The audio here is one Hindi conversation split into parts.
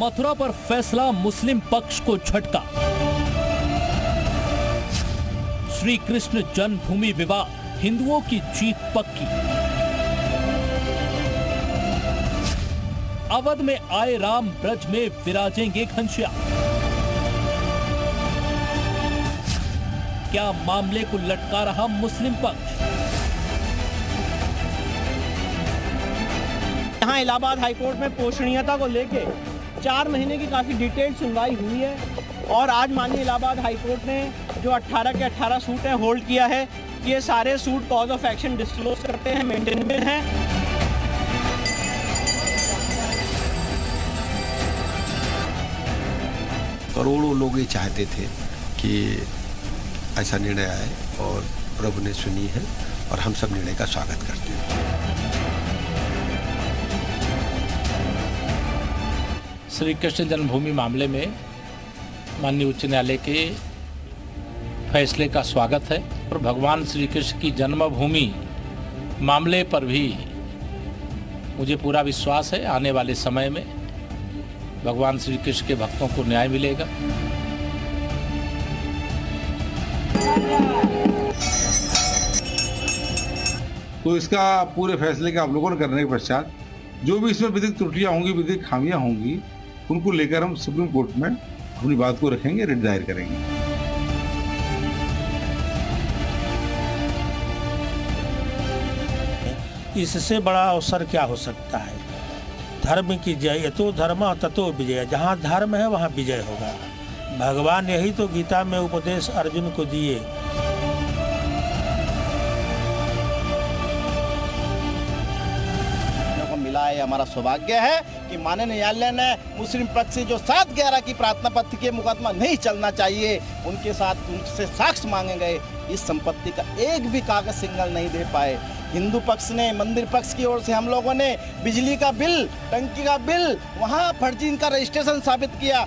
मथुरा पर फैसला मुस्लिम पक्ष को झटका। श्री कृष्ण जन्मभूमि विवाद, हिंदुओं की जीत पक्की। अवध में आए राम, ब्रज में विराजेंगे घनश्याम। क्या मामले को लटका रहा मुस्लिम पक्ष? यहाँ इलाहाबाद हाईकोर्ट में पोषणीयता को लेके 4 महीने की काफी डिटेल्ड सुनवाई हुई है और आज माननीय इलाहाबाद हाईकोर्ट ने जो 18 के 18 सूट हैं होल्ड किया है। ये सारे suit cause of action disclose करते हैं, मेंटेनेबल हैं। करोड़ों लोग ये चाहते थे कि ऐसा निर्णय आए और प्रभु ने सुनी है और हम सब निर्णय का स्वागत करते हैं। श्री कृष्ण जन्मभूमि मामले में माननीय उच्च न्यायालय के फैसले का स्वागत है और भगवान श्री कृष्ण की जन्मभूमि मामले पर भी मुझे पूरा विश्वास है आने वाले समय में भगवान श्री कृष्ण के भक्तों को न्याय मिलेगा। तो इसका पूरे फैसले का अवलोकन करने के पश्चात जो भी इसमें विधिक त्रुटियां होंगी, विधिक खामियां होंगी, उनको लेकर हम सुप्रीम कोर्ट में अपनी बात को रखेंगे, रिट दायर करेंगे। इससे बड़ा अवसर क्या हो सकता है? धर्म की जय, यतो धर्म ततो विजय। जहाँ धर्म है वहाँ विजय होगा। भगवान यही तो गीता में उपदेश अर्जुन को दिए। मिला है, हमारा सौभाग्य है कि माननीय न्यायालय ने मुस्लिम पक्ष से जो 7/11 की प्रार्थना पत्र के मुकदमा नहीं चलना चाहिए, उनके साथ उनसे साक्ष्य मांगे गए, इस संपत्ति का एक भी कागज सिग्नल नहीं दे पाए। हिंदू पक्ष ने, मंदिर पक्ष की ओर से हम लोगों ने बिजली का बिल, टंकी का बिल, वहां फर्जी इनका रजिस्ट्रेशन साबित किया।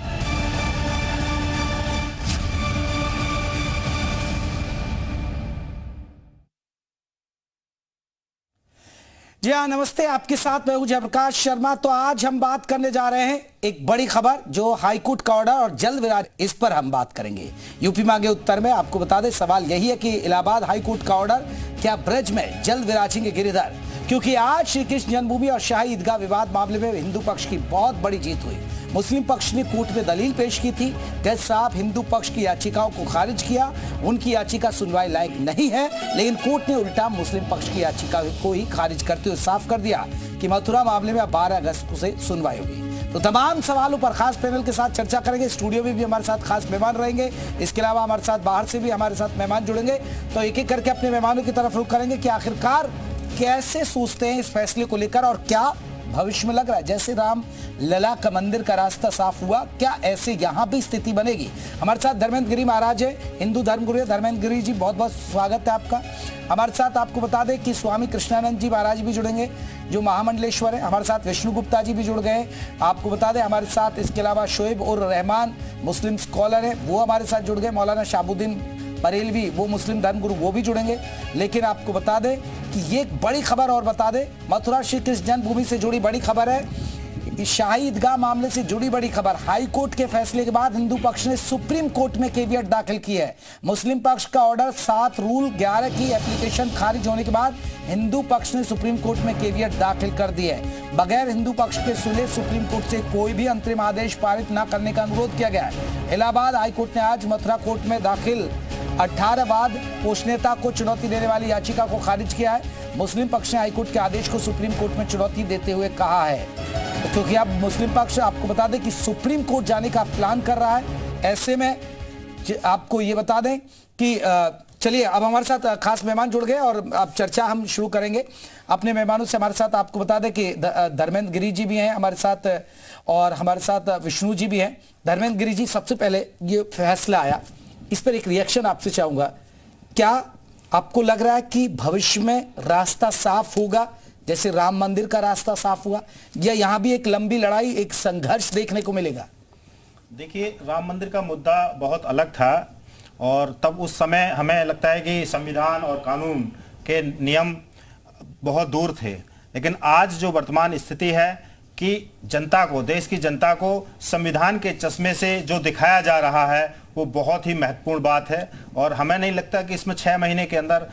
जी हाँ, नमस्ते। आपके साथ मैं हूं जयप्रकाश शर्मा। तो आज हम बात करने जा रहे हैं एक बड़ी खबर जो हाईकोर्ट का ऑर्डर और जल्द विराज, इस पर हम बात करेंगे। यूपी मांगे उत्तर में आपको बता दें, सवाल यही है कि इलाहाबाद हाईकोर्ट का ऑर्डर, क्या ब्रज में जल्द विराजेंगे गिरिधर? क्योंकि आज श्री कृष्ण जन्मभूमि और शाही ईदगाह विवाद मामले में हिंदू पक्ष की बहुत बड़ी जीत हुई। मुस्लिम पक्ष ने कोर्ट में दलील पेश की थी, जज साहब हिंदू पक्ष की याचिकाओं को खारिज किया, उनकी याचिका सुनवाई लायक नहीं है, लेकिन कोर्ट ने उल्टा मुस्लिम पक्ष की याचिका को ही खारिज करते हुए साफ कर दिया कि मथुरा मामले में 12 अगस्त से सुनवाई होगी। तो तमाम सवालों पर खास पैनल के साथ चर्चा करेंगे। स्टूडियो में भी हमारे साथ खास मेहमान रहेंगे, इसके अलावा हमारे साथ बाहर से भी हमारे साथ मेहमान जुड़ेंगे। तो एक एक करके अपने मेहमानों की तरफ रुख करेंगे कि आखिरकार कैसे सोचते हैं इस फैसले को लेकर और क्या भविष्य में लग रहा है। जैसे राम लला का मंदिर का रास्ता साफ हुआ, क्या ऐसे यहाँ भी स्थिति बनेगी? हमारे साथ धर्मेंद्र गिरी महाराज है, हिंदू धर्मगुरु है। धर्मेंद्र गिरी जी, बहुत बहुत स्वागत है आपका। हमारे साथ आपको बता दें कि स्वामी कृष्णानंद जी महाराज भी जुड़ेंगे, जो महामंडलेश्वर है। हमारे साथ विष्णु गुप्ता जी भी जुड़ गए। आपको बता दें हमारे साथ इसके अलावा शोएब उर रहमान मुस्लिम स्कॉलर है, वो हमारे साथ जुड़ गए। मौलाना शाहबुद्दीन बरेलवी, वो मुस्लिम धर्मगुरु, वो भी जुड़ेंगे। लेकिन आपको बता दें कि ये एक बड़ी खबर और बता दें, मथुरा श्री कृष्ण जन्मभूमि से जुड़ी बड़ी खबर है, शाही ईदगाह मामले से जुड़ी बड़ी खबर। हाई कोर्ट के फैसले के बाद हिंदू पक्ष ने सुप्रीम कोर्ट में केवियट दाखिल की है। मुस्लिम पक्ष का ऑर्डर 7 रूल 11 की एप्लीकेशन खारिज होने के बाद हिंदू पक्ष ने सुप्रीम कोर्ट में केवियट दाखिल कर दी है। बगैर हिंदू पक्ष के सुने सुप्रीम कोर्ट से कोई भी अंतरिम आदेश पारित न करने का अनुरोध किया गया है। इलाहाबाद हाईकोर्ट ने आज मथुरा कोर्ट में दाखिल 18 बाद पोषणीयता को चुनौती देने वाली याचिका को खारिज किया है। मुस्लिम पक्ष ने हाईकोर्ट के आदेश को सुप्रीम कोर्ट में चुनौती देते हुए कहा है, क्योंकि अब मुस्लिम पक्ष, आपको बता दें कि सुप्रीम कोर्ट जाने का प्लान कर रहा है। ऐसे में आपको ये बता दें कि चलिए अब हमारे साथ खास मेहमान जुड़ गए और अब चर्चा हम शुरू करेंगे अपने मेहमानों से। हमारे साथ आपको बता दें कि धर्मेंद्र गिरी जी भी हैं हमारे साथ और हमारे साथ विष्णु जी भी हैं। धर्मेंद्र गिरी जी, सबसे पहले ये फैसला आया, इस पर एक रिएक्शन आपसे चाहूंगा। क्या आपको लग रहा है कि भविष्य में रास्ता साफ होगा जैसे राम मंदिर का रास्ता साफ हुआ, या यहां भी एक लंबी लड़ाई, एक संघर्ष देखने को मिलेगा? देखिए, राम मंदिर का मुद्दा बहुत अलग था और तब उस समय हमें लगता है कि संविधान और कानून के नियम बहुत दूर थे। लेकिन आज जो वर्तमान स्थिति है कि जनता को, देश की जनता को संविधान के चश्मे से जो दिखाया जा रहा है वो बहुत ही महत्वपूर्ण बात है। और हमें नहीं लगता कि इसमें 6 महीने के अंदर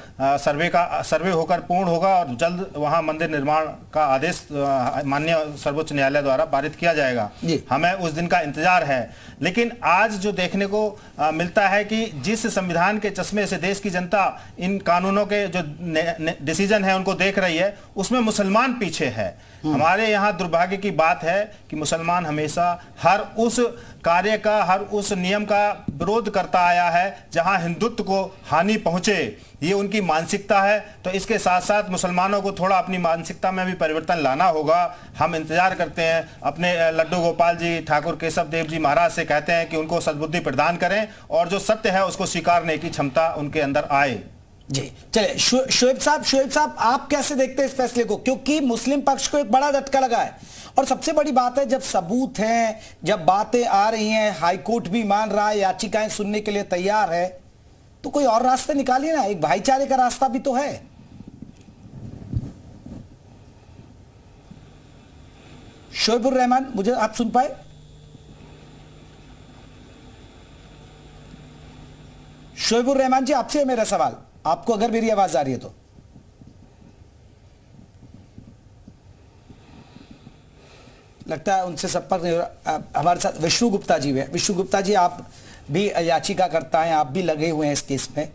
सर्वे होकर पूर्ण होगा और जल्द वहां मंदिर निर्माण का आदेश माननीय सर्वोच्च न्यायालय द्वारा पारित किया जाएगा। हमें उस दिन का इंतजार है। लेकिन आज जो देखने को मिलता है कि जिस संविधान के चश्मे से देश की जनता इन कानूनों के जो डिसीजन है उनको देख रही है, उसमें मुसलमान पीछे है। हमारे यहाँ दुर्भाग्य की बात है कि मुसलमान हमेशा हर उस कार्य का, हर उस नियम का विरोध करता आया है जहां हिंदुत्व को हानि पहुंचे। ये उनकी मानसिकता है। तो इसके साथ साथ मुसलमानों को थोड़ा अपनी मानसिकता में भी परिवर्तन लाना होगा। हम इंतजार करते हैं, अपने लड्डू गोपाल जी, ठाकुर केशव देव जी महाराज से कहते हैं कि उनको सद्बुद्धि प्रदान करें और जो सत्य है उसको स्वीकारने की क्षमता उनके अंदर आए। जी चलिए, शोएब साहब आप कैसे देखते हैं इस फैसले को? क्योंकि मुस्लिम पक्ष को एक बड़ा झटका लगा है और सबसे बड़ी बात है, जब सबूत हैं, जब बातें आ रही हैं, हाईकोर्ट भी मान रहा है, याचिकाएं सुनने के लिए तैयार है, तो कोई और रास्ते निकालिए ना। एक भाईचारे का रास्ता भी तो है। शोएबुर रहमान, मुझे आप सुन पाए? शोएबुर रहमान जी, आपसे है मेरा सवाल, आपको अगर मेरी आवाज आ रही है तो। लगता है उनसे संपर्क नहीं हो रहा। हमारे साथ विष्णु गुप्ता जी है। विष्णु गुप्ता जी, आप भी याचिकाकर्ता हैं, आप भी लगे हुए हैं इस केस में।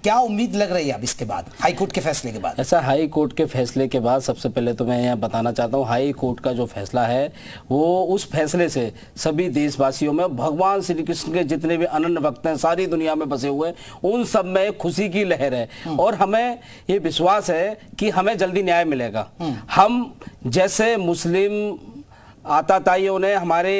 क्या उम्मीद लग रही है अब इसके बाद, हाई कोर्ट के फैसले के बाद? ऐसा हाई कोर्ट के फैसले के बाद सबसे पहले तो मैं यहाँ बताना चाहता हूँ, हाई कोर्ट का जो फैसला है वो उस फैसले से सभी देशवासियों में, भगवान श्री कृष्ण के जितने भी अनन्य भक्त हैं सारी दुनिया में बसे हुए, उन सब में खुशी की लहर है। और हमें ये विश्वास है कि हमें जल्दी न्याय मिलेगा। हम जैसे मुस्लिम आताताइयों ने हमारे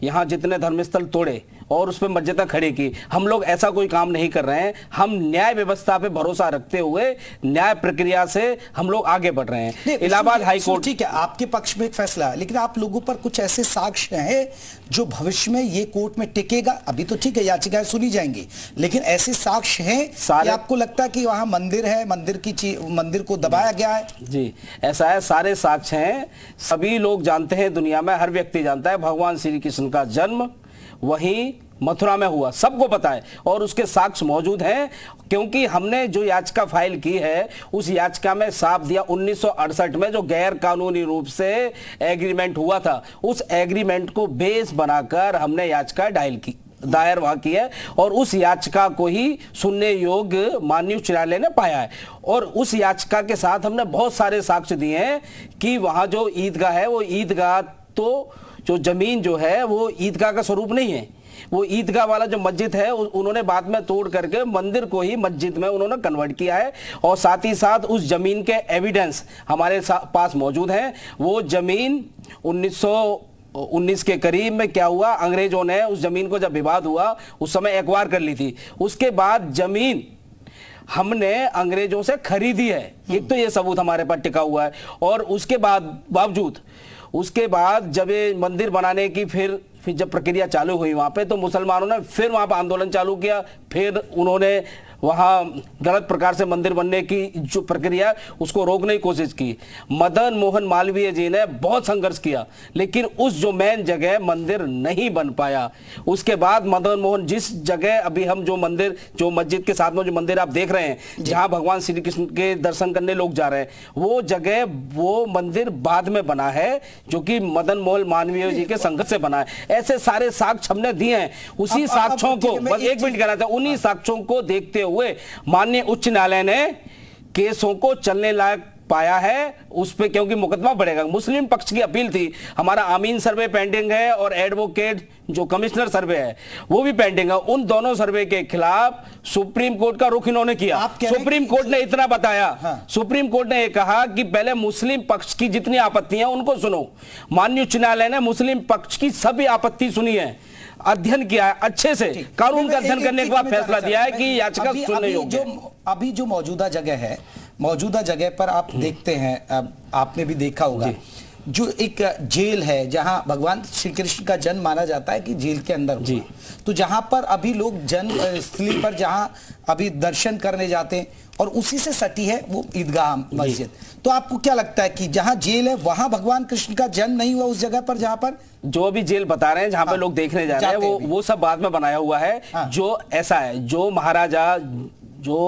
यहाँ जितने धर्मस्थल तोड़े और उस पर मस्जिदें खड़ी की, हम लोग ऐसा कोई काम नहीं कर रहे हैं। हम न्याय व्यवस्था पे भरोसा रखते हुए न्याय प्रक्रिया से हम लोग आगे बढ़ रहे हैं। इलाहाबाद हाई कोर्ट, ठीक है, आपके पक्ष में एक फैसला है, लेकिन आप लोगों पर कुछ ऐसे साक्ष्य हैं जो भविष्य में ये कोर्ट में टिकेगा? अभी तो ठीक है, याचिकाएं सुनी जाएंगी, लेकिन ऐसे साक्ष्य हैं कि आपको लगता है कि वहां मंदिर है, मंदिर को दबाया गया है? जी ऐसा है, सारे साक्ष्य हैं। सभी लोग जानते हैं, दुनिया में हर व्यक्ति जानता है भगवान श्री कृष्ण का जन्म वहीं मथुरा में हुआ, सबको पता है और उसके साक्ष्य मौजूद हैं। क्योंकि हमने जो याचिका फाइल की है उस याचिका में साफ दिया 1968 में जो गैर कानूनी रूप से एग्रीमेंट हुआ था, उस एग्रीमेंट को बेस बनाकर हमने याचिका दायर वहां की है और उस याचिका को ही सुनने योग्य माननीय उच्च न्यायालय ने पाया है। और उस याचिका के साथ हमने बहुत सारे साक्ष्य दिए हैं कि वहां जो ईदगाह है वो ईदगाह, तो जो जमीन जो है वो ईदगाह का स्वरूप नहीं है। वो ईदगाह वाला जो मस्जिद है उन्होंने बाद में तोड़ करके मंदिर को ही मस्जिद में उन्होंने कन्वर्ट किया है। और साथ ही साथ उस जमीन के एविडेंस हमारे पास मौजूद हैं। वो जमीन 1919 के करीब में क्या हुआ, अंग्रेजों ने उस जमीन को जब विवाद हुआ उस समय एक्वायर कर ली थी। उसके बाद जमीन हमने अंग्रेजों से खरीदी है, एक तो ये सबूत हमारे पास टिका हुआ है। और उसके बावजूद उसके बाद जब ये मंदिर बनाने की फिर जब प्रक्रिया चालू हुई वहां पे, तो मुसलमानों ने फिर वहां पे आंदोलन चालू किया। फिर उन्होंने वहां गलत प्रकार से मंदिर बनने की जो प्रक्रिया उसको रोकने की कोशिश की। मदन मोहन मालवीय जी ने बहुत संघर्ष किया, लेकिन उस जो मेन जगह मंदिर नहीं बन पाया। उसके बाद मदन मोहन, जिस जगह अभी हम जो मंदिर, जो मस्जिद के साथ में जो मंदिर आप देख रहे हैं जहां भगवान श्री कृष्ण के दर्शन करने लोग जा रहे हैं, वो जगह, वो मंदिर बाद में बना है जो कि मदन मोहन मालवीय जी के संघर्ष से बना है। ऐसे सारे साक्ष्य हमने दिए हैं। उसी साक्ष्यों को, बस एक मिनट कहना था, उन्हीं साक्ष्यों को देखते हुए माननीय उच्च न्यायालय ने केसों को चलने लायक पाया है उस पे, क्योंकि मुकदमा बढ़ेगा। मुस्लिम पक्ष की अपील थी, हमारा आमीन सर्वे पेंडिंग है और एडवोकेट जो कमिश्नर सर्वे है वो भी पेंडिंग है। उन दोनों सर्वे के खिलाफ सुप्रीम कोर्ट का रुख इन्होंने किया। सुप्रीम कोर्ट ने इतना बताया, सुप्रीम कोर्ट ने कहा कि पहले मुस्लिम पक्ष की जितनी आपत्ति है उनको सुनो। माननीय उच्च न्यायालय ने मुस्लिम पक्ष की सभी आपत्ति सुनी है, अध्ययन किया है अच्छे से, कानून का अध्ययन करने के बाद फैसला दिया है कि याचिका सुनने योग्य है। अभी जो मौजूदा जगह है, मौजूदा जगह पर आप देखते हैं, आपने भी देखा होगा जो एक जेल है जहां भगवान श्री कृष्ण का जन्म माना जाता है कि जेल के अंदर हुआ, तो जहां पर अभी लोग जन्म स्थली पर जहां अभी दर्शन करने जाते हैं और उसी से सटी है वो ईदगाह मस्जिद, तो आपको क्या लगता है कि जहां जेल है वहां भगवान कृष्ण का जन्म नहीं हुआ उस जगह पर जहां पर जो अभी जेल बता रहे हैं जहां पे लोग देखने जा रहे हैं वो सब बाद में बनाया हुआ है। जो ऐसा है जो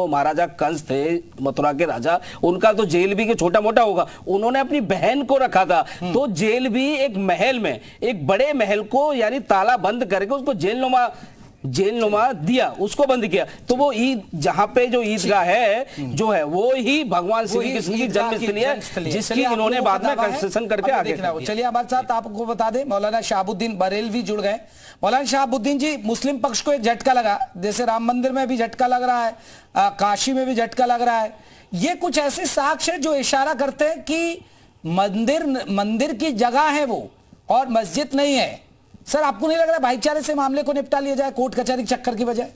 महाराजा कंस थे मथुरा के राजा, उनका तो जेल भी छोटा मोटा होगा, उन्होंने अपनी बहन को रखा था, तो जेल भी एक महल में, एक बड़े महल को यानी ताला बंद करके उसको जेलनुमा दिया, उसको बंद किया। तो वो ईद जहां पे जो ईदगाह है जो है वो ही भगवान श्री कृष्ण की जन्मस्थली है, जिसकी इन्होंने बाद में कंस्ट्रक्शन करके आगे। चलिए हमारे साथ आपको बता दें मौलाना शहाबुद्दीन बरेलवी जुड़ गए। मौलाना शहाबुद्दीन जी, मुस्लिम पक्ष को एक झटका लगा, जैसे राम मंदिर में भी झटका लग रहा है, काशी में भी झटका लग रहा है, ये कुछ ऐसे साक्ष्य है जो इशारा करते हैं कि मंदिर की जगह है वो और मस्जिद नहीं है। सर, आपको नहीं लग रहा भाईचारे से मामले को निपटा लिया जाए कोर्ट कचहरी चक्कर की बजाय?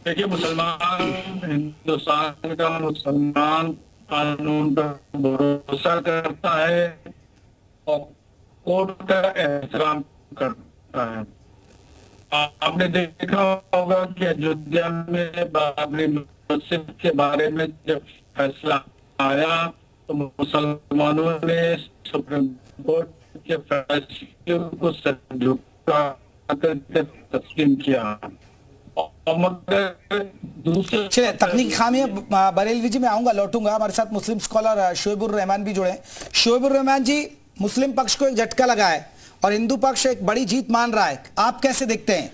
देखिए, हिंदुस्तान का मुसलमान कानून पर भरोसा करता है और कोर्ट का एहतराम करता है। आपने देखा होगा कि अयोध्या में बाबरी मस्जिद के बारे में जब फैसला आया तो मुसलमानों ने सुप्रीम कोर्ट के फैसले को तस्लीम किया। चलिए, तकनीकी खामियां बरेलवी जी, मैं आऊंगा, लौटूंगा। हमारे साथ मुस्लिम स्कॉलर शोएबुर रहमान भी जुड़े। शोएबुर रहमान जी, मुस्लिम पक्ष को एक झटका लगा है और हिंदू पक्ष एक बड़ी जीत मान रहा है, आप कैसे देखते हैं?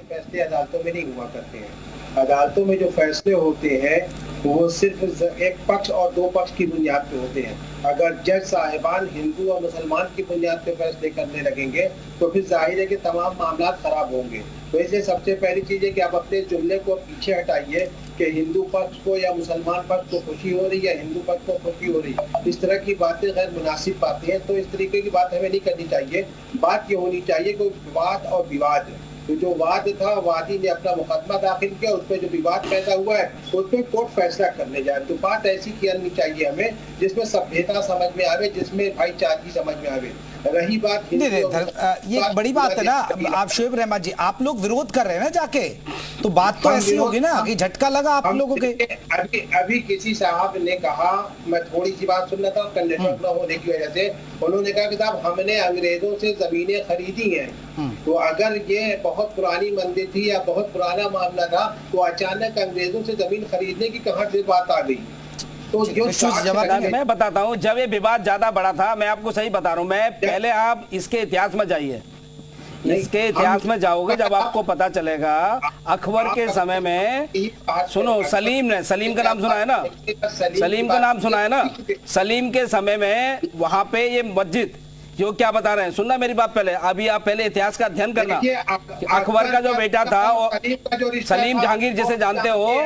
फैसले अदालतों में नहीं हुआ करते हैं। अदालतों में जो फैसले होते हैं वो सिर्फ एक पक्ष और दो पक्ष की बुनियाद पे होते हैं। अगर जज साहिबान हिंदू और मुसलमान की बुनियाद पे फैसले करने लगेंगे तो फिर जाहिर है कि तमाम मामला खराब होंगे। तो इसलिए सबसे पहली चीज है कि आप अपने जुमले को पीछे हटाइए कि हिंदू पक्ष को या मुसलमान पक्ष को खुशी हो रही या हिंदू पक्ष को खुशी हो रही। इस तरह की बातें गैर मुनासिब बातें हैं, तो इस तरीके की बात हमें नहीं करनी चाहिए। बात ये होनी चाहिए कि वाद और विवाद, तो जो वाद था, वादी ने अपना मुकदमा दाखिल किया, उस पर जो विवाद पैदा हुआ है उस पर कोर्ट फैसला करने जाए। तो बात ऐसी करनी चाहिए हमें जिसमें सभ्यता समझ में आवे, जिसमें भाईचारगी समझ में आवे। रही बात ये बड़ी बात है ना, आप शोएब रहमान जी, आप लोग विरोध कर रहे हैं ना जाके, तो बात तो ऐसी होगी ना कि झटका लगा आप लोगों के। अभी किसी साहब ने कहा, मैं थोड़ी सी बात सुन रहा था नेटवर्क न होने की वजह से, उन्होंने कहा कि साहब हमने अंग्रेजों से जमीनें खरीदी हैं। तो अगर ये बहुत पुरानी मंदिर थी या बहुत पुराना मामला था तो अचानक अंग्रेजों से जमीन खरीदने की कहां से बात आ गई? तो मैं बताता हूँ, जब ये विवाद ज्यादा बड़ा था, मैं आपको सही बता रहा हूँ, मैं पहले आप इसके इतिहास में जाइए, इसके इतिहास में जाओगे जब आपको पता चलेगा अकबर के समय में। सुनो, सलीम का नाम सुना है ना, सलीम का नाम सुना है ना, सलीम के समय में वहां पे ये मस्जिद, जो क्या बता रहे हैं, सुनना मेरी बात पहले, अभी आप पहले इतिहास का अध्ययन करना। अकबर का जो बेटा था सलीम जहांगीर, जिसे जानते हो,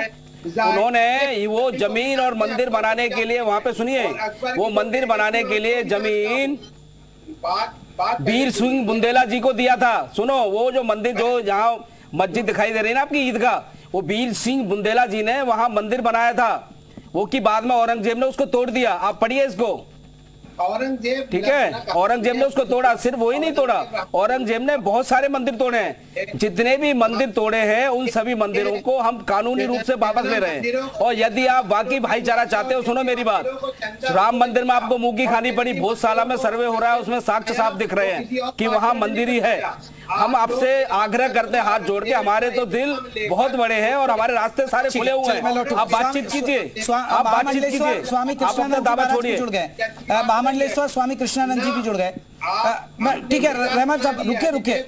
उन्होंने वो जमीन और मंदिर बनाने के लिए वहां पे, सुनिए, वो मंदिर बनाने के लिए जमीन वीर सिंह बुंदेला जी को दिया था। सुनो, वो जो मंदिर, जो जहां मस्जिद दिखाई दे रही है ना आपकी ईदगाह, वो वीर सिंह बुंदेला जी ने वहां मंदिर बनाया था, वो की बाद में औरंगजेब ने उसको तोड़ दिया। आप पढ़िए इसको, औरंगजेब, ठीक है, औरंगजेब ने उसको तोड़ा, सिर्फ वही नहीं तोड़ा, औरंगजेब ने बहुत सारे मंदिर तोड़े हैं। जितने भी मंदिर तोड़े हैं उन सभी मंदिरों को हम कानूनी रूप से वापस ले रहे हैं। और यदि आप वाकई भाईचारा चाहते हो, सुनो मेरी बात, राम मंदिर में आपको मुंह की खानी पड़ी, बहुत साला में सर्वे हो रहा है, उसमें साक्ष्य साफ दिख रहे हैं कि वहां मंदिर ही है। हम आपसे आग्रह करते हैं हाथ जोड़ के, हमारे तो दिल बहुत बड़े हैं और हमारे रास्ते सारे खुले हुए हैं, आप बातचीत कीजिए, आप बातचीत कीजिए, स्वामी कृष्णानंद दावा छोड़िए, जुड़ गए महामंडलेश्वर स्वामी कृष्णानंद जी भी जुड़ गए। ठीक है रहमान साहब, रुकिए,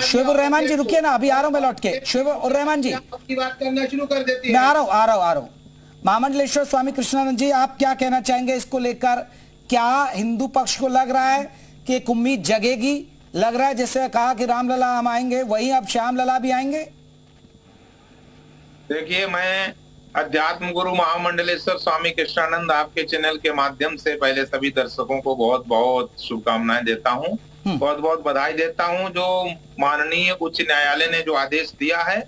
शोएबुर रहमान जी रुकिए ना, अभी आ रहा हूं मैं लौट के। शोएबुर रहमान जी बात करना शुरू कर देते हैं, मैं आ रहा हूं। महामंडलेश्वर स्वामी कृष्णानंद जी, आप क्या कहना चाहेंगे इसको लेकर? क्या हिंदू पक्ष को लग रहा है कि एक उम्मीद जगेगी? लग रहा है जैसे कहा कि रामलला हम आएंगे, वही अब श्याम लला भी आएंगे? देखिए, मैं अध्यात्म गुरु महामंडलेश्वर स्वामी कृष्णानंद आपके चैनल के माध्यम से पहले सभी दर्शकों को बहुत बहुत शुभकामनाएं देता हूं, बहुत बहुत बधाई देता हूं। जो माननीय उच्च न्यायालय ने जो आदेश दिया है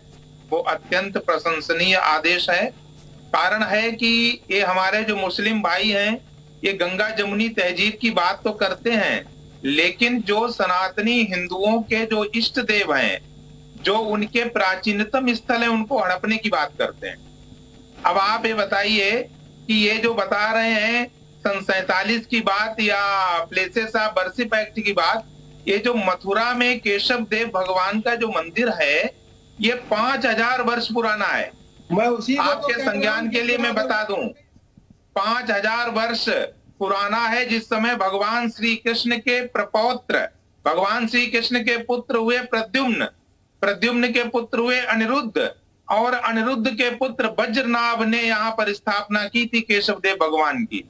वो अत्यंत प्रशंसनीय आदेश है। कारण है कि ये हमारे जो मुस्लिम भाई हैं ये गंगा जमुनी तहजीब की बात तो करते हैं, लेकिन जो सनातनी हिंदुओं के जो इष्ट देव हैं, जो उनके प्राचीनतम स्थल है, उनको हड़पने की बात करते हैं। अब आप ये बताइए कि ये जो बता रहे हैं सन 47 की बात या प्लेसेस ऑफ वर्शिप एक्ट की बात, ये जो मथुरा में केशव देव भगवान का जो मंदिर है ये 5000 वर्ष पुराना है। मैं उसी आपके संज्ञान के लिए मैं बता दूं, 5000 वर्ष पुराना है। जिस समय भगवान श्री कृष्ण के प्रपौत्र, भगवान श्री कृष्ण के पुत्र हुए प्रद्युम्न, प्रद्युम्न के पुत्र हुए अनिरुद्ध, और अनिरुद्ध के पुत्र वज्रनाभ ने यहाँ पर स्थापना की थी केशव देव भगवान की।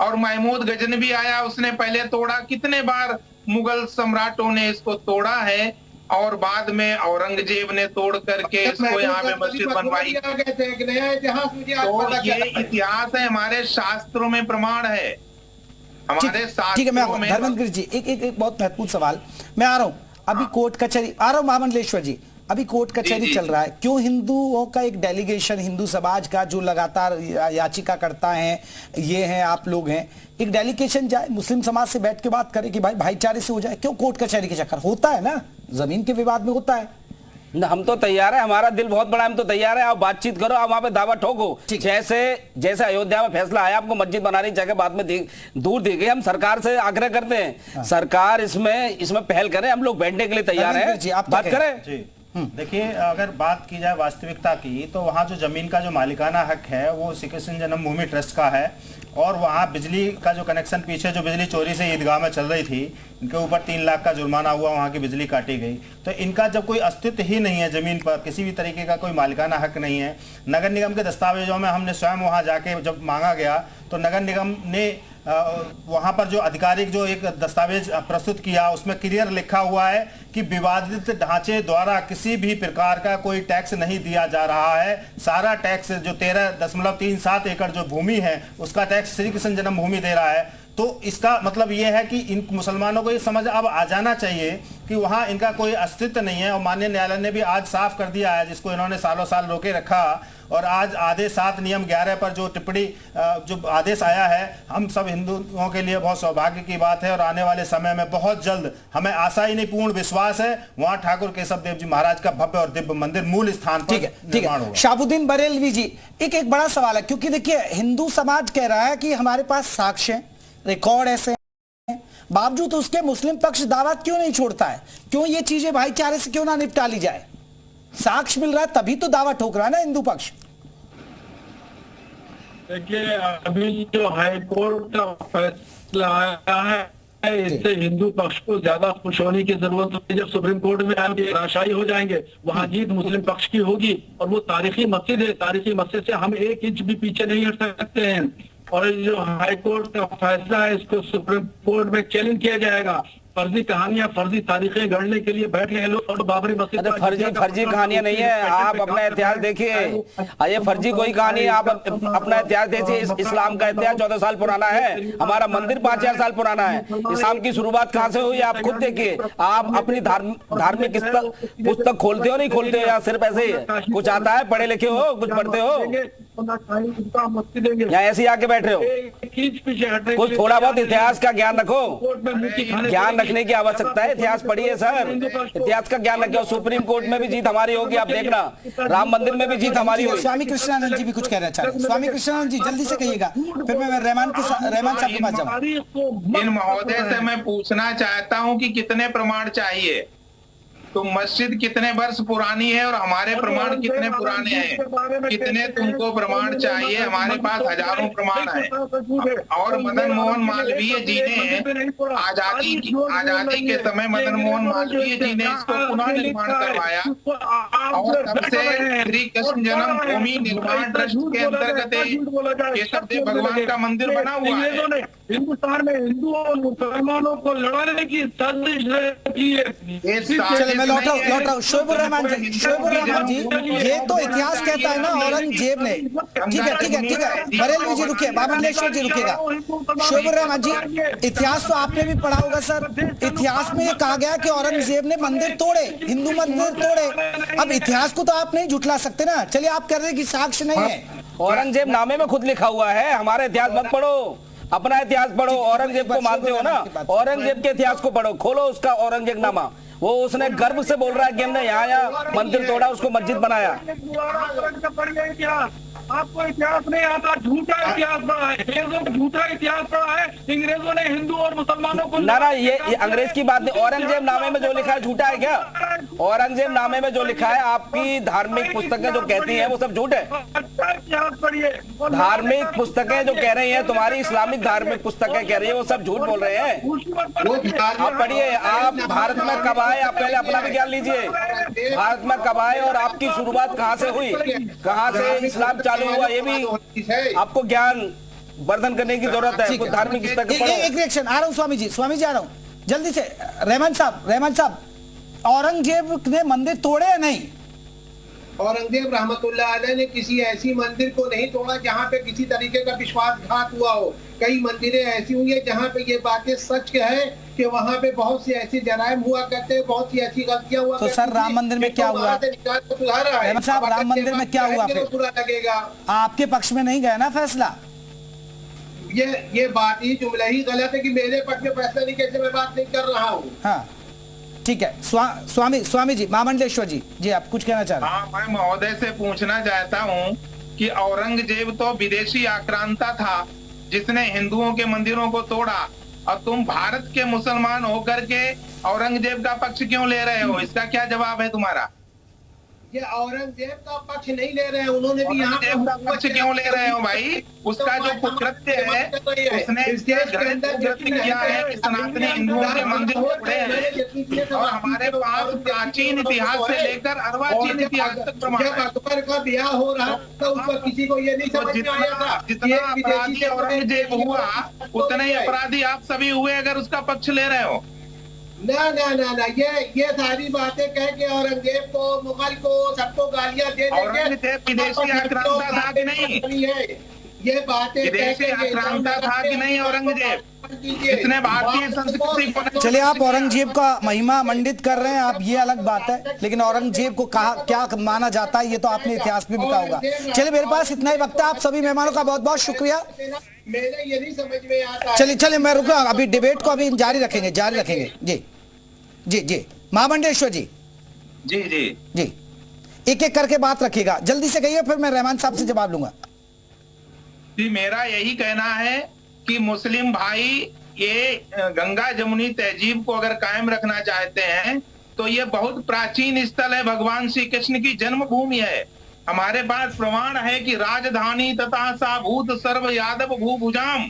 और महमूद गजनवी आया, उसने पहले तोड़ा, कितने बार मुगल सम्राटों ने इसको तोड़ा है, और बाद में औरंगजेब ने तोड़ करके इसको यहाँ पे मस्जिद बनवाई। तो ये इतिहास है, हमारे शास्त्रों में प्रमाण है, हमारे ठीक है। मैं शास्त्रों में। धर्मेंद्र जी एक बहुत महत्वपूर्ण सवाल, मैं आ रहा हूँ अभी कोर्ट कचहरी, आ रहा हूँ महामंडलेश्वर जी, अभी कोर्ट कचहरी चल रहा है। क्यों हिंदुओं का एक डेलीगेशन, हिंदू समाज का जो लगातार याचिका करता है, ये हैं आप लोग हैं, एक डेलीगेशन जाए मुस्लिम समाज से बैठ के बात करे कि भाई भाईचारे से हो जाए, क्यों कोर्ट कचहरी के चक्कर? होता है ना, जमीन के विवाद में होता है ना। हम तो तैयार है, हमारा दिल बहुत बड़ा है, हम तो तैयार है। आप बातचीत करो, आप वहां पे दावा ठोको। जैसे अयोध्या में फैसला आया आपको मस्जिद बनाने की जगह बाद में दूर दी गई, हम सरकार से आग्रह करते हैं सरकार इसमें पहल करे, हम लोग बैठने के लिए तैयार है, बात करें। देखिए, अगर बात की जाए वास्तविकता की, तो वहाँ जो जमीन का जो मालिकाना हक है वो श्री कृष्ण जन्मभूमि ट्रस्ट का है, और वहाँ बिजली का जो कनेक्शन, पीछे जो बिजली चोरी से ईदगाह में चल रही थी, इनके ऊपर 3 लाख का जुर्माना हुआ, वहाँ की बिजली काटी गई। तो इनका जब कोई अस्तित्व ही नहीं है, जमीन पर किसी भी तरीके का कोई मालिकाना हक नहीं है। नगर निगम के दस्तावेजों में हमने स्वयं वहाँ जाके जब मांगा गया तो नगर निगम ने वहां पर जो आधिकारिक जो एक दस्तावेज प्रस्तुत किया, उसमें क्लियर लिखा हुआ है कि विवादित ढांचे द्वारा किसी भी प्रकार का कोई टैक्स नहीं दिया जा रहा है। सारा टैक्स जो 13.37 एकड़ जो भूमि है उसका टैक्स श्री कृष्ण जन्मभूमि दे रहा है। तो इसका मतलब यह है कि इन मुसलमानों को ये समझ अब आ जाना चाहिए कि वहां इनका कोई अस्तित्व नहीं है। और माननीय न्यायालय ने भी आज साफ कर दिया है, जिसको इन्होंने सालों साल रोके रखा, और आज आदेश 7 नियम 11 पर जो टिप्पणी जो आदेश आया है, हम सब हिंदुओं के लिए बहुत सौभाग्य की बात है। और आने वाले समय में बहुत जल्द, हमें आशा ही नहीं पूर्ण विश्वास है, वहां ठाकुर केशव देव जी महाराज का भव्य और दिव्य मंदिर मूल स्थान पर निर्माण होगा। शाहबुद्दीन बरेलवी जी, एक बड़ा सवाल है, क्योंकि देखिए हिंदू समाज कह रहा है कि हमारे पास साक्ष्य है, रिकॉर्ड ऐसे हैं, बावजूद उसके मुस्लिम पक्ष दावा क्यों नहीं छोड़ता है? क्यों ये चीजें भाईचारे से क्यों ना निपटा ली जाए? साक्ष्य मिल रहा है तभी तो दावा ठोक रहा है ना हिंदू पक्ष। देखिए, अभी जो हाईकोर्ट का फैसला आया है, इससे हिंदू पक्ष को ज्यादा खुश होने की जरूरत है। जब सुप्रीम कोर्ट में आएंगे, निराशाई हो जाएंगे, वहां जीत मुस्लिम पक्ष की होगी। और वो तारीखी मस्जिद है, तारीखी मस्जिद से हम 1 इंच भी पीछे नहीं हट सकते हैं। और जो हाईकोर्ट का फैसला है, इसको सुप्रीम कोर्ट में चैलेंज किया जाएगा। फर्जी कहानियां, फर्जी तारीखें गढ़ने के लिए बैठ गए लोग, और बाबरी मस्जिद। फर्जी कहानियां नहीं है, आप अपना इतिहास देखिए। ये फर्जी कोई कहानी है, आप अपना इतिहास देखिए। इस्लाम का इतिहास 14 साल पुराना है, हमारा मंदिर 5000 साल पुराना है। इस्लाम की शुरुआत कहाँ से हुई आप खुद देखिए। आप अपनी धार्मिक पुस्तक खोलते हो, नहीं खोलते हो, या सिर्फ ऐसे ही कुछ आता है, पढ़े लिखे हो, कुछ पढ़ते हो, या ऐसे ही आके बैठ रहे हो? कुछ थोड़ा बहुत इतिहास का ज्ञान रखो, ज्ञान रखने की आवश्यकता है। इतिहास पढ़िए सर, इतिहास का ज्ञान रखिए। सुप्रीम कोर्ट में भी जीत हमारी होगी, आप देखना, राम मंदिर में भी जीत हमारी होगी। स्वामी कृष्णानंद जी भी कुछ कहना चाहते हैं। स्वामी कृष्णानंद जी जल्दी से कहिएगा, फिर मैं रहमान साहब के पास जाऊंगा। इन महोदय से मैं पूछना चाहता हूं कि कितने प्रमाण चाहिए? तो मस्जिद कितने वर्ष पुरानी है और हमारे प्रमाण कितने पुराने हैं? कितने तुमको प्रमाण चाहिए? हमारे पास हजारों प्रमाण हैं। और मदन मोहन मालवीय जी ने आजादी के समय मदन मोहन मालवीय जी ने इसको पुनः निर्माण करवाया, और तब से श्री कृष्ण जन्मभूमि निर्माण ट्रस्ट के अंतर्गत केशव देव भगवान का मंदिर बना हुआ है। हिंदुस्तान में हिंदुओं और मुसलमानों को लड़ाने की साजिश की है। मैं लौट रहा हूँ शोएबुर रहमान जी, ये तो इतिहास कहता है ना औरंगजेब ने। ठीक है बरेलवी जी रुकिए, बामंडलेश्वर जी रुकिएगा। शोएबुर रहमान जी, इतिहास तो आपने भी पढ़ा होगा सर, इतिहास में ये कहा गया कि औरंगजेब ने मंदिर तोड़े, हिंदू मंदिर तोड़े। अब इतिहास को तो आप नहीं झुठला सकते ना। चलिए आप कह रहे हैं कि साक्ष्य नहीं है। औरंगजेब नामे में खुद लिखा हुआ है, हमारा इतिहास मत पढ़ो, अपना इतिहास पढ़ो। औरंगजेब को मानते हो ना, औरंगजेब के इतिहास को पढ़ो, खोलो उसका औरंगजेब नामा। वो उसने गर्व से बोल रहा है कि हमने यहाँ मंदिर तोड़ा, उसको मस्जिद बनाया। आपको इतिहास नहीं आता, झूठा इतिहास पढ़ा है, अंग्रेजों को झूठा इतिहास पढ़ा है। अंग्रेजों ने हिंदू और मुसलमानों को ना ये अंग्रेज की बात नहीं। औरंगजेब नामे में जो लिखा है झूठा है क्या? औरंगजेब नामे में जो लिखा है, आपकी धार्मिक पुस्तकें जो कहती हैं वो सब झूठ है। इतिहास पढ़िए, धार्मिक पुस्तकें जो कह रही हैं, तुम्हारी इस्लामिक धार्मिक पुस्तकें कह रही है, वो सब झूठ बोल रहे हैं। आप पढ़िए, आप भारत में कब आए, आप पहले अपना भी ज्ञान लीजिए। भारत में कब आए और आपकी शुरुआत कहाँ से हुई, कहाँ से इस्लाम चालू हुआ, ये भी आपको ज्ञान वर्धन करने की जरूरत है। धार्मिक पुस्तकें पढ़ो। एक रिएक्शन आ रहा हूँ स्वामी जी आ रहा हूँ जल्दी से। रहमान साहब, औरंगजेब ने मंदिर तोड़े या नहीं? औरंगजेब रहमतुल्लाह अलैह ने किसी ऐसी मंदिर को नहीं तोड़ा जहाँ पे किसी तरीके का विश्वासघात हुआ हो। कई मंदिरें ऐसी हुई है जहाँ पे ये बातें सच है कि वहाँ पे बहुत सी ऐसी जराइम हुआ करते हैं, बहुत सी ऐसी गलतियां हुआ। तो सर राम मंदिर में क्या हुआ? साहब राम मंदिर में क्या हुआ? फिर बुरा लगेगा। आपके पक्ष में नहीं गया ना फैसला? ये बात ही जुमला ही गलत है कि मेरे पक्ष में फैसला नहीं, कैसे मैं बात नहीं कर रहा हूँ। हाँ ठीक है। स्वामी जी, महामंडलेश्वर जी आप कुछ कहना चाह रहे हैं? हाँ, मैं महोदय से पूछना चाहता हूँ कि औरंगजेब तो विदेशी आक्रांता था जिसने हिंदुओं के मंदिरों को तोड़ा, और तुम भारत के मुसलमान होकर के औरंगजेब का पक्ष क्यों ले रहे हो? इसका क्या जवाब है तुम्हारा? ये औरंगजेब का पक्ष नहीं ले रहे हैं, उन्होंने भी यहाँ का पक्ष क्यों ले रहे हो भाई? उसका जो कुकृत्य है, उसने इसके कृत्य किया है कि सनातनी हिंदुओं के मंदिर तोड़े हैं, और हमारे पास प्राचीन इतिहास से लेकर अर्वाचीन इतिहास तक प्रमाण है। अकबर का ब्याह हो रहा था, उस पर किसी को ये नहीं समझ में आया था। जितना अपराधी औरंगजेब हुआ उतने ही अपराधी आप सभी हुए अगर उसका पक्ष ले रहे हो। ना, ये सारी बातें कह के औरंगजेब को, मुगल को, सबको गालियां दे विदेशी आक्रांता था कि नहीं? ये बातें विदेशी आक्रांता था कि नहीं औरंगजेब? इसने भारतीय संस्कृति को। चलिए आप औरंगजेब का महिमा मंडित कर रहे हैं आप, ये अलग बात है, लेकिन औरंगजेब को कहा क्या माना जाता है ये तो आपने इतिहास में भी कहा होगा। चलिए मेरे पास इतना ही वक्त है। आप सभी मेहमानों का बहुत बहुत शुक्रिया। मेरे ये नहीं समझ में आता। चलिए मैं रुका, अभी डिबेट को अभी जारी रखेंगे जी महामंडलेश्वर जी एक एक करके बात रखिएगा, जल्दी से कहिए, फिर मैं रहमान साहब से जवाब लूंगा। जी, मेरा यही कहना है कि मुस्लिम भाई ये गंगा जमुनी तहजीब को अगर कायम रखना चाहते हैं तो ये बहुत प्राचीन स्थल है, भगवान श्री कृष्ण की जन्मभूमि है। हमारे पास प्रमाण है कि राजधानी तथा साभूत सर्व यादव भूभुजाम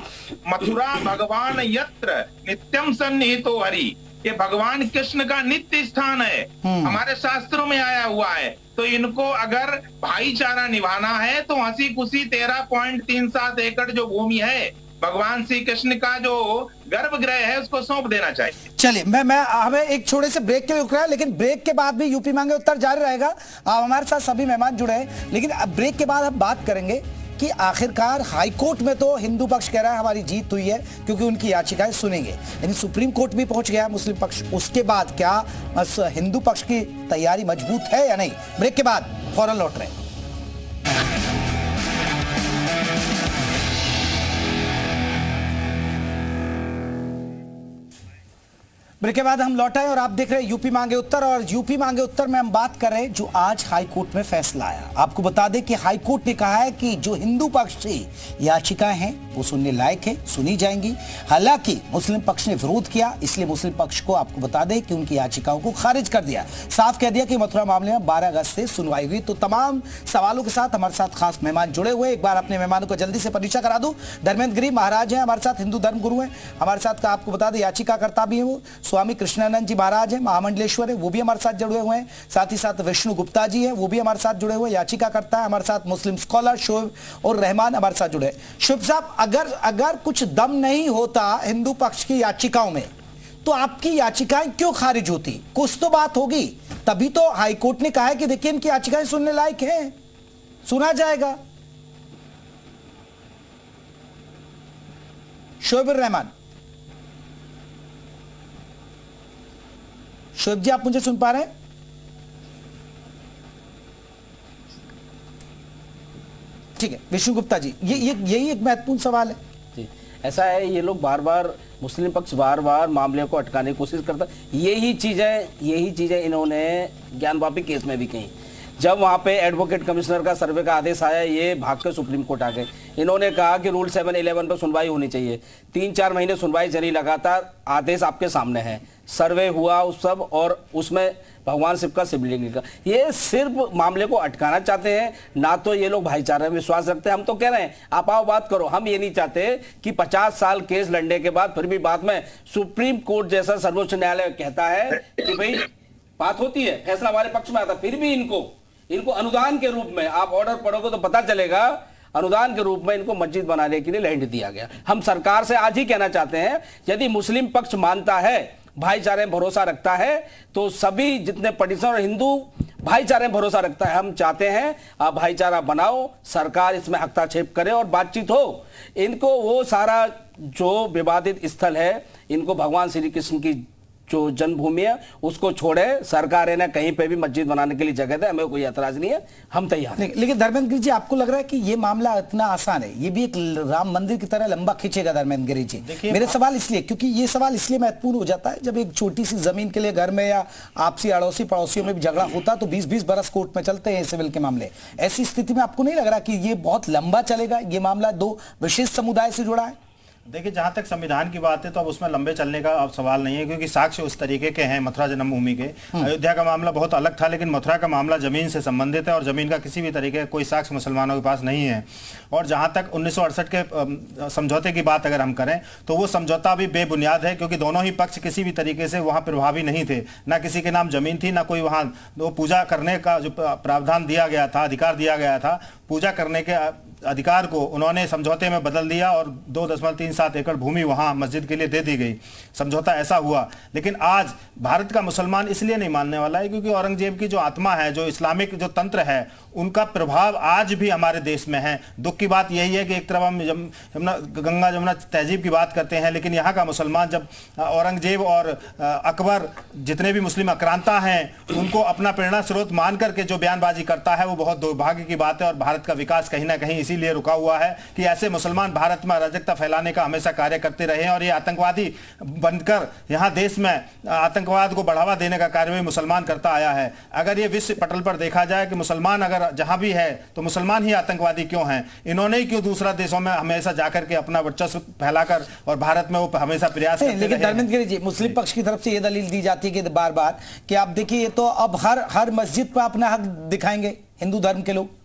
मथुरा भगवान यत्र नित्यम सन्निहितो हरि। ये भगवान कृष्ण का नित्य स्थान है, हमारे शास्त्रों में आया हुआ है। तो इनको अगर भाईचारा निभाना है तो हंसी खुशी 13.37 एकड़ जो भूमि है भगवान श्री कृष्ण का जो गर्भगृह है उसको सौंप देना चाहिए। चलिए मैं हमें एक छोटे से ब्रेक के लिए रुक रहा है, लेकिन ब्रेक के बाद भी यूपी मांगे उत्तर जारी रहेगा। आप हमारे साथ सभी मेहमान जुड़े हैं, लेकिन अब ब्रेक के बाद हम बात करेंगे कि आखिरकार हाई कोर्ट में तो हिंदू पक्ष कह रहा है हमारी जीत हुई है क्योंकि उनकी याचिकाएं सुनेंगे, लेकिन सुप्रीम कोर्ट भी पहुंच गया मुस्लिम पक्ष। उसके बाद क्या हिंदू पक्ष की तैयारी मजबूत है या नहीं? ब्रेक के बाद फौरन लौट रहे हैं। ब्रेक के बाद हम लौट आए और आप देख रहे हैं यूपी मांगे उत्तर, और यूपी मांगे उत्तर में हम बात कर रहे हैं जो आज हाई कोर्ट में फैसला आया। आपको बता दें कि हाई कोर्ट ने कहा है कि जो हिंदू पक्ष की याचिकाएं हैं वो सुनने लायक है, सुनी जाएंगी। हालांकि मुस्लिम पक्ष ने विरोध किया, इसलिए मुस्लिम पक्ष को आपको बता दें कि उनकी याचिकाओं को खारिज कर दिया। साफ कह दिया कि मथुरा मामले में 12 अगस्त से सुनवाई हुई। तो तमाम सवालों के साथ हमारे साथ खास मेहमान जुड़े हुए, एक बार अपने मेहमानों को जल्दी से परिचय करा दूं। धर्मेंद्र गिरी महाराज हैं हमारे साथ, हिंदू धर्म गुरु हैं हमारे साथ। का आपको बता दें याचिकाकर्ता भी है वो स्वामी कृष्णानंद जी महाराज हैं, महामंडलेश्वर है, वो भी हमारे साथ जुड़े हुए हैं। साथ ही साथ विष्णु गुप्ता जी हैं, वो भी हमारे साथ जुड़े हुए याचिकाकर्ता है। हमारे साथ मुस्लिम स्कॉलर शोएब और रहमान हमारे साथ जुड़े। शोएब साहब, अगर कुछ दम नहीं होता हिंदू पक्ष की याचिकाओं में तो आपकी याचिकाएं क्यों खारिज होती? कुछ तो बात होगी, तभी तो हाईकोर्ट ने कहा है कि देखिए इनकी याचिकाएं सुनने लायक हैं, सुना जाएगा। शोएब रहमान, शोएब जी आप मुझे सुन पा रहे हैं? ठीक है विष्णु गुप्ता जी, यही एक महत्वपूर्ण सवाल है जी। ऐसा है, ये लोग बार बार, मुस्लिम पक्ष बार बार मामले को अटकाने की कोशिश करता है। यही चीजें इन्होंने ज्ञानवापी केस में भी कही। जब वहां पे एडवोकेट कमिश्नर का सर्वे का आदेश आया, ये भाग कर सुप्रीम कोर्ट आ गए। इन्होंने कहा कि रूल 711 पर सुनवाई होनी चाहिए। 3-4 महीने सुनवाई जारी, लगातार आदेश आपके सामने है, सर्वे हुआ उस सब, और उसमें भगवान शिव का शिवलिंग का। ये सिर्फ मामले को अटकाना चाहते हैं, ना तो ये लोग भाईचारे में विश्वास रखते हैं। हम तो कह रहे हैं आप आओ बात करो, हम ये नहीं चाहते कि 50 साल केस लड़ने के बाद फिर भी बाद में सुप्रीम कोर्ट जैसा सर्वोच्च न्यायालय कहता है कि भाई बात होती है, फैसला हमारे पक्ष में आता, फिर भी इनको अनुदान के रूप में, आप ऑर्डर पढ़ोगे तो पता चलेगा, अनुदान के रूप में इनको मस्जिद बनाने के लिए लैंड दिया गया। हम सरकार से आज ही कहना चाहते हैं, यदि मुस्लिम पक्ष मानता है, भाईचारे में भरोसा रखता है, तो सभी जितने पटिशन और हिंदू भाईचारे में भरोसा रखता है, हम चाहते हैं आप भाईचारा बनाओ, सरकार इसमें हस्तक्षेप करे और बातचीत हो। इनको वो सारा जो विवादित स्थल है, इनको भगवान श्री कृष्ण की जो जन्मभूमि है उसको छोड़े, सरकार है ना कहीं पे भी मस्जिद बनाने के लिए जगह दे, हमें कोई ऐतराज नहीं है, हम तैयार हैं। लेकिन धर्मेंद्र गिरी जी, आपको लग रहा है कि ये मामला इतना आसान है? ये भी एक राम मंदिर की तरह लंबा खींचेगा धर्मेंद्र गिरी जी? मेरे सवाल इसलिए, क्योंकि ये सवाल इसलिए महत्वपूर्ण हो जाता है, जब एक छोटी सी जमीन के लिए घर में या आपसी अड़ोसी पड़ोसियों में भी झगड़ा होता तो 20-20 बरस कोर्ट में चलते हैं सिविल के मामले। ऐसी स्थिति में आपको नहीं लग रहा कि ये बहुत लंबा चलेगा? ये मामला 2 विशेष समुदाय से जुड़ा है। देखिए, जहां तक संविधान की बात है तो अब उसमें लंबे चलने का अब सवाल नहीं है, क्योंकि साक्ष्य उस तरीके के हैं मथुरा जन्मभूमि के। अयोध्या का मामला बहुत अलग था, लेकिन मथुरा का मामला जमीन से संबंधित है और जमीन का किसी भी तरीके का कोई साक्ष्य मुसलमानों के पास नहीं है। और जहां तक 1968 के समझौते की बात अगर हम करें तो वो समझौता भी बेबुनियाद है, क्योंकि दोनों ही पक्ष किसी भी तरीके से वहां प्रभावी नहीं थे। ना किसी के नाम जमीन थी, ना कोई वहां पूजा करने का जो प्रावधान दिया गया था, अधिकार दिया गया था, पूजा करने के अधिकार को उन्होंने समझौते में बदल दिया और 2.37 एकड़ भूमि वहां मस्जिद के लिए दे दी गई। समझौता ऐसा हुआ। लेकिन आज भारत का मुसलमान इसलिए नहीं मानने वाला है क्योंकि औरंगजेब की जो आत्मा है, जो इस्लामिक जो तंत्र है, उनका प्रभाव आज भी हमारे देश में है। दुख की बात यही है कि एक तरफ हम गंगा जमुना तहजीब की बात करते हैं, लेकिन यहाँ का मुसलमान जब औरंगजेब और अकबर जितने भी मुस्लिम आक्रांता हैं उनको अपना प्रेरणा स्रोत मान करके जो बयानबाजी करता है, वो बहुत दुर्भाग्य की बात है। और भारत का विकास कहीं ना कहीं इसीलिए रुका हुआ है कि ऐसे मुसलमान भारत में अराजकता फैलाने का हमेशा कार्य करते रहे और ये आतंकवादी बनकर यहाँ देश में आतंकवाद को बढ़ावा देने का कार्य भी मुसलमान करता आया है। अगर ये विश्व पटल पर देखा जाए कि मुसलमान अगर जहां भी है तो मुसलमान ही आतंकवादी क्यों हैं, इन्होंने ही क्यों दूसरा देशों में हमेशा जाकर के अपना वर्चस्व फैलाकर और भारत में वो हमेशा प्रयास करते रहे। लेकिन धर्मेंद्र गिरी जी, मुस्लिम पक्ष की तरफ से ये दलील दी जाती है कि बार बार कि आप देखिए, ये तो अब हर मस्जिद पर अपना हक दिखाएंगे हिंदू धर्म के लोग।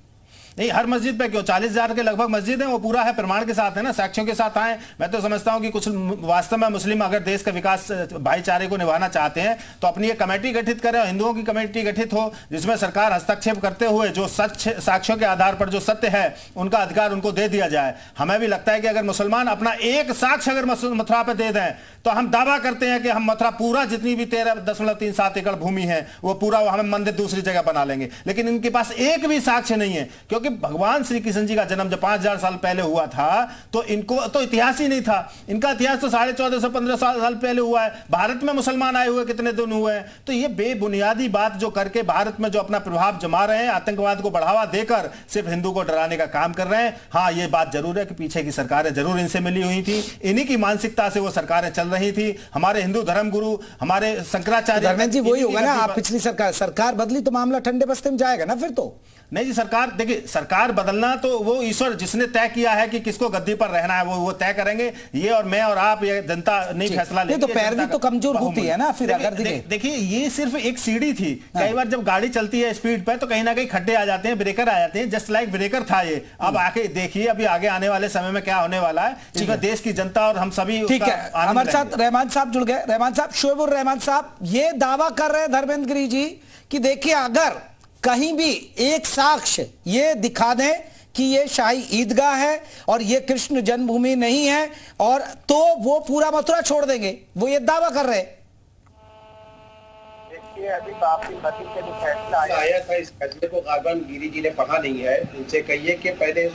नहीं, हर मस्जिद पे क्यों, 40,000 के लगभग मस्जिद है, वो पूरा है, प्रमाण के साथ है ना, साक्ष्यों के साथ आए। मैं तो समझता हूं कि कुछ वास्तव में मुस्लिम अगर देश का विकास भाईचारे को निभाना चाहते हैं तो अपनी एक कमेटी गठित करें, हिंदुओं की कमेटी गठित हो जिसमें सरकार हस्तक्षेप करते हुए जो सच साक्ष्यों के आधार पर जो सत्य है उनका अधिकार उनको दे दिया जाए। हमें भी लगता है कि अगर मुसलमान अपना एक साक्ष्य अगर मथुरा पर दे दें तो हम दावा करते हैं कि हम मथुरा पूरा जितनी भी 13.37 एकड़ भूमि है वो पूरा हमें मंदिर दूसरी जगह बना लेंगे। लेकिन इनके पास एक भी साक्ष्य नहीं है, क्योंकि भगवान श्री कृष्ण जी का जन्म जब 5000 साल पहले हुआ था तो इनको तो इतिहास ही नहीं था। इनका इतिहास तो 1450-15 साल पहले हुआ है। भारत में मुसलमान आए हुए कितने दिन हुए हैं? तो ये बेबुनियादी बात जो करके भारत में जो अपना प्रभाव जमा रहे हैं, आतंकवाद को बढ़ावा देकर सिर्फ हिंदू को डराने का काम कर रहे हैं। हाँ, ये बात जरूर है कि पीछे की सरकारें जरूर इनसे मिली हुई थी, इन्हीं की मानसिकता से वो सरकारें चल रही थी। हमारे हिंदू धर्मगुरु, हमारे शंकराचार्य, धर्मेंद्र जी वही होगा ना, आप पिछली सरकार बदली तो मामला ठंडे बस्ते में जाएगा ना फिर तो। नहीं जी, सरकार देखिए, सरकार बदलना तो वो ईश्वर जिसने तय किया है कि किसको गद्दी पर रहना है वो तय करेंगे। ये और मैं और आप, ये जनता नहीं फैसला लेती। तो पैरवी तो कमजोर होती है ना फिर। अगर देखिए, ये सिर्फ एक सीढ़ी थी। कई बार जब गाड़ी चलती है स्पीड पे तो कहीं ना कहीं खड्डे आ जाते हैं, ब्रेकर आ जाते हैं, जस्ट लाइक ब्रेकर था ये। अब आके देखिए अभी आगे आने वाले समय में क्या होने वाला है, इसमें देश की जनता और हम सभी। ठीक है, हमारे साथ रहमान साहब जुड़ गए। रहमान साहब, शोएब रहमान साहब ये दावा कर रहे हैं धर्मेंद्र गिरी जी कि देखिए, अगर कहीं भी एक साक्ष्य ये दिखा दें कि ये शाही ईदगाह है और ये कृष्ण जन्मभूमि नहीं है, और तो वो पूरा मथुरा छोड़ देंगे, वो ये दावा कर रहे हैं। अभी काफी मती से जो फैसला आया था, इस फैसले को गार्बन गिरी जी ने पढ़ा नहीं है, इनसे कहिए कि पहले इस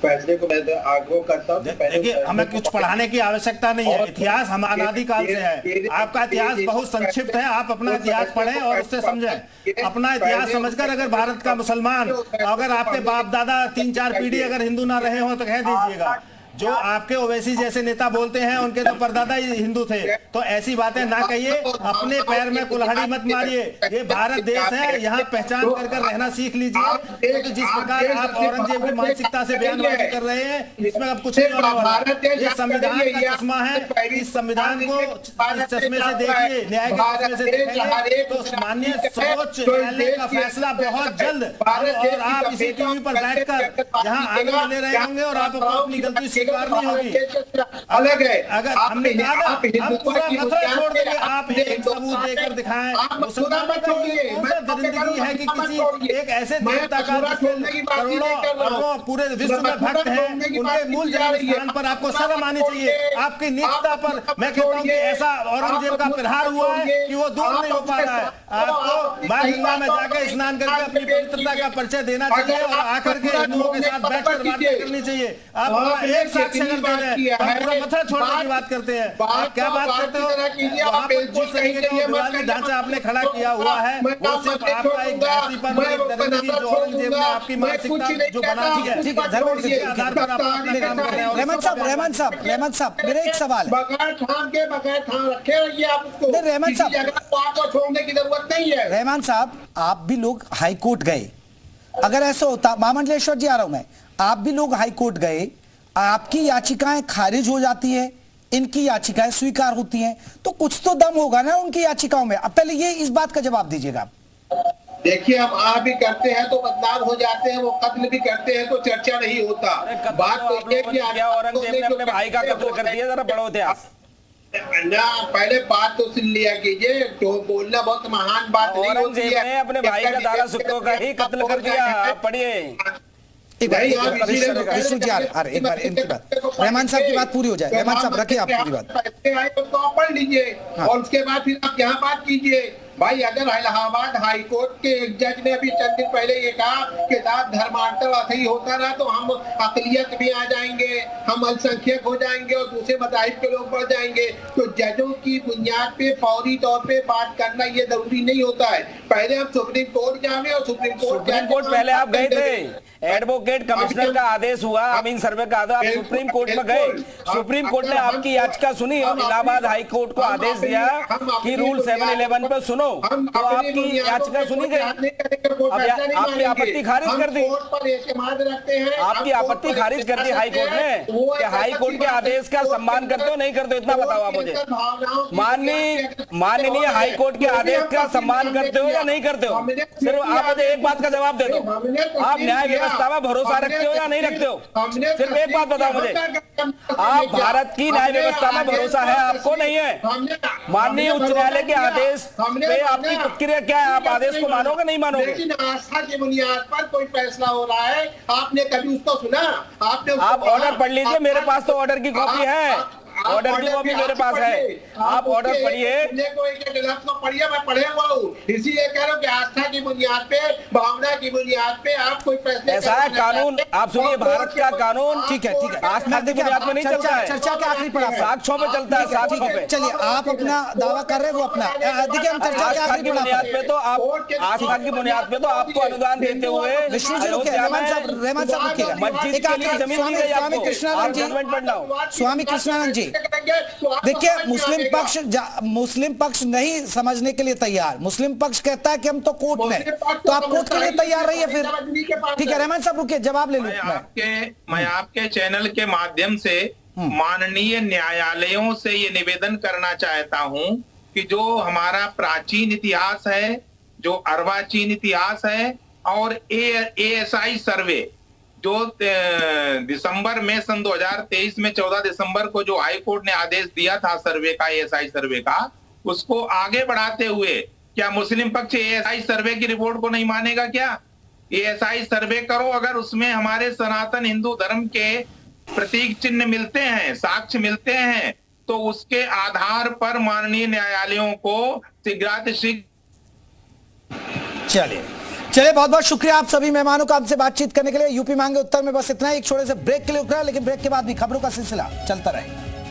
फैसले को मैं आग्रह करता हूँ। देखिए, हमें कुछ पढ़ाने की आवश्यकता नहीं है, इतिहास हम अनादिकाल से है। आपका इतिहास बहुत संक्षिप्त है, आप अपना इतिहास पढ़ें और उससे समझें। अपना इतिहास समझकर अगर भारत का मुसलमान, अगर आपके बाप दादा 3-4 पीढ़ी अगर हिंदू ना रहे हो तो कह दीजिएगा। जो आपके ओवैसी जैसे नेता बोलते हैं उनके तो परदादा ही हिंदू थे, तो ऐसी बातें ना कहिए, अपने पैर में कुल्हाड़ी मत मारिए। ये भारत देश है, यहाँ पहचान कर रहना सीख लीजिए, क्योंकि जिस प्रकार आप औरंगजेब की मानसिकता से बयानबाजी कर रहे हैं, इसमें अब कुछ नहीं होने वाला। ये संविधान का चश्मा है, इस संविधान को इस चश्मे से देखिए, न्याय के चश्मे से देखेंगे तो माननीय सर्वोच्च न्यायालय का फैसला बहुत जल्द, और आप इसी टीवी पर बैठकर यहाँ आगे ले रहे होंगे और आप अपनी गलती स्वीकार नहीं होगी। अलग है, अगर हमने कहा हम पूरा मथुरा छोड़ देंगे, आप एक सबूत देकर दिखाएं। मुसलमानों का ये कौन सा दरिंदगी है कि किसी एक ऐसे देवता का करोड़ों अरबों पूरे विश्व में भक्त हैं, उनके मूल जन्म स्थान पर आपको शर्म आनी चाहिए। आपकी नीचता पर मैं कहता हूँ कि ऐसा औरंगजेब का प्रहार हुआ है कि वो दूर नहीं हो पा रहा है। आपको माँ गंगा में जाकर स्नान करके अपनी पवित्रता का परिचय देना चाहिए और आकर के हिंदुओं के साथ बैठकर बातें करनी चाहिए। आप एक साथ से करते हैं, हम पूरा मथुरा छोड़ने की बात करते हैं। आप क्या बात करते हो? वहाँ पर जिस तरीके का विवादी ढांचा आपने खड़ा किया हुआ है, वो सिर्फ आपका एक जातिपन, एक दरिंदगी जो औरंगजेब ने आपकी मानसिकता जो बना दी है, ठीक है, धर्मवंत जी, आधार पर आप अपने काम कर रहे हैं। रहमान साहब, मेरा एक सवाल है। बगैर ठान रखे रहिए, आप उसको रहमान साहब, आपको छोड़ने की जरूरत नहीं है। रहमान साहब, आप भी लोग हाई कोर्ट गए, अगर ऐसा होता, महामंडलेश्वर जी आ रहा हूं मैं, आप भी लोग हाई कोर्ट गए, आपकी याचिकाएं खारिज हो जाती है, इनकी याचिकाएं स्वीकार होती हैं, तो कुछ तो दम होगा ना उनकी याचिकाओं में। अब पहले ये इस बात का जवाब दीजिएगा। देखिए, हम आ भी करते हैं तो बदनाम हो जाते हैं, वो कत्ल भी करते हैं तो चर्चा नहीं होता। बात तो ये कि औरंगजेब ने अपने भाई का कत्ल कर दिया, जरा बड़ो इतिहास ना, पहले बात तो सुन लिया कीजिए, तो बोलना बहुत महान बात नहीं होती है। औरंगजेब ने अपने भाई का दारा सुक्को का ही कत्ल कर दिया। पढ़िए एक बार विष्णु जी, अरे एक बार इनकी बात, रहमान साहब की बात पूरी हो जाए। रहमान साहब रखिए आप पूरी बात, तो आप पढ़ लीजिए और उसके बाद फिर आप यहाँ बात कीजिए। भाई, अगर इलाहाबाद हाई कोर्ट के एक जज ने अभी चंद दिन पहले ये कहा कि धर्मांतर ऐसे होता रहा तो हम अकलियत भी आ जाएंगे, हम अल्पसंख्यक हो जाएंगे और दूसरे मज़ाहिब के लोग बढ़ जाएंगे, तो जजों की बुनियाद पे फौरी तौर पे बात करना ये जरूरी नहीं होता है। पहले हम सुप्रीम कोर्ट जावे और सुप्रीम कोर्ट पहले आप गए थे, एडवोकेट कमिश्नर का आदेश हुआ, अमीन सर्वे का आदेश, आप सुप्रीम कोर्ट में गए, सुप्रीम कोर्ट ने आपकी याचिका सुनी और इलाहाबाद हाई कोर्ट को आदेश दिया कि रूल 711 पे सुनो, तो आपकी याचिका सुनी गई। आपकी आपत्ति खारिज कर दी, आपकी आपत्ति खारिज कर दी हाई कोर्ट ने कि हाई कोर्ट के आदेश का सम्मान करते हो नहीं करते हो, इतना बताओ आप मुझे। माननीय हाई कोर्ट के आदेश का सम्मान करते हो या नहीं करते हो? सिर्फ आप मुझे एक बात का जवाब दे दो, आप न्याय व्यवस्था में भरोसा रखते हो या नहीं रखते हो? सिर्फ एक बात बताओ मुझे, आप भारत की न्याय व्यवस्था में भरोसा है आपको नहीं है? माननीय उच्च न्यायालय के आदेश पे आपकी प्रतिक्रिया क्या है? आप आदेश को मानोगे नहीं मानोगे? लेकिन आस्था की बुनियाद पर कोई फैसला हो रहा है, आपने कभी उसको सुना? आप ऑर्डर पढ़ लीजिए, मेरे पास तो ऑर्डर की कॉपी है, ऑर्डर की कॉपी मेरे पास है, आप ऑर्डर पढ़िए। पढ़िए, मैं पढ़े हुआ हूँ, इसीलिए कह रहा हूँ कि आस्था की बुनियाद पे, भावना की बुनियाद पे आप कोई फैसले, ऐसा है कानून। आप सुनिए, भारत का कानून ठीक है, आस्था की बुनियाद पे नहीं चलता है, चर्चा के आखिरी पड़ाव, साक्ष्यों पे चलता है, साक्ष्यों पे। चलिए, आप अपना दावा कर रहे हैं, वो अपना देखिए, हम चर्चा के आखिरी बुनियाद पे तो आप, आस्था की बुनियाद पे तो आपको अनुदान देते हुए विष्णु जी रुकिए, रहमान साहब रुकिएगा, मस्जिद के लिए जमीन दी गई आपको, स्वामी कृष्णानंद जी, देखिए, मुस्लिम पक्ष नहीं समझने के लिए तैयार, मुस्लिम पक्ष कहता है कि हम तो कोर्ट में, तो आप कोर्ट के लिए तैयार रहिए फिर। ठीक है, रहमान साहब रुकिए, जवाब ले लूं मैं आपके चैनल के माध्यम से माननीय न्यायालयों से ये निवेदन करना चाहता हूं कि जो हमारा प्राचीन इतिहास है, जो अर्वाचीन इतिहास है और ASI सर्वे जो दिसंबर में सन 2023 में 14 दिसंबर को जो हाई कोर्ट ने आदेश दिया था सर्वे का, ASI सर्वे का, उसको आगे बढ़ाते हुए क्या मुस्लिम पक्ष ASI सर्वे की रिपोर्ट को नहीं मानेगा क्या? ASI सर्वे करो, अगर उसमें हमारे सनातन हिंदू धर्म के प्रतीक चिन्ह मिलते हैं, साक्ष्य मिलते हैं, तो उसके आधार पर माननीय न्यायालयों को शीघ्रातिशीघ्र। चलिए बहुत बहुत शुक्रिया आप सभी मेहमानों का हमसे बातचीत करने के लिए। यूपी मांगे उत्तर में बस इतना ही। एक छोटे से ब्रेक के लिए रुकना है, लेकिन ब्रेक के बाद भी खबरों का सिलसिला चलता रहेगा।